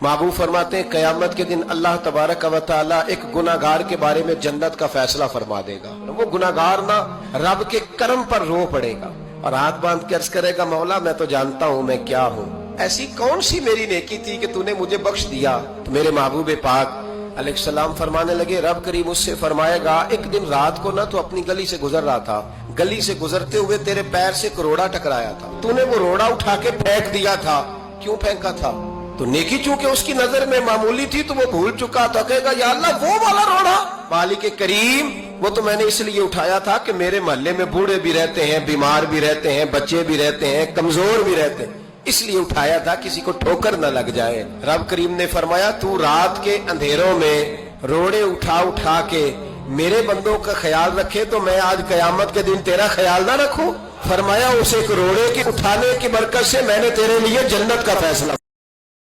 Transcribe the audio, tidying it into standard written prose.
महबूब फरमाते हैं क़यामत के दिन अल्लाह तबारक व तआला एक गुनाहगार के बारे में जन्नत का फैसला फरमा देगा। वो गुनाहगार ना रब के कर्म पर रो पड़ेगा और हाथ बांध के अर्ज करेगा, मौला मैं तो जानता हूँ मैं क्या हूँ, ऐसी कौन सी मेरी नेकी थी कि तूने मुझे बख्श दिया। तो मेरे महबूब पाक अलैहिस्सलाम फरमाने लगे, रब करीम उससे फरमाएगा, एक दिन रात को ना तू अपनी गली से गुजर रहा था, गली से गुजरते हुए तेरे पैर से एक रोड़ा टकराया था, तूने वो रोड़ा उठा के फेंक दिया था। क्यों फेंका था? तो नेकी चूंकि उसकी नजर में मामूली थी तो वो भूल चुका था। कहेगा या अल्लाह वो वाला रोड़ा, मालिक करीम वो तो मैंने इसलिए उठाया था कि मेरे मोहल्ले में बूढ़े भी रहते हैं, बीमार भी रहते हैं, बच्चे भी रहते हैं, कमजोर भी रहते हैं, इसलिए उठाया था किसी को ठोकर न लग जाए। रब करीम ने फरमाया तू रात के अंधेरों में रोड़े उठा उठा के मेरे बंदों का ख्याल रखे तो मैं आज कयामत के दिन तेरा ख्याल ना रखूं। फरमाया उस एक रोड़े के उठाने की बरकत से मैंने तेरे लिए जन्नत का फैसला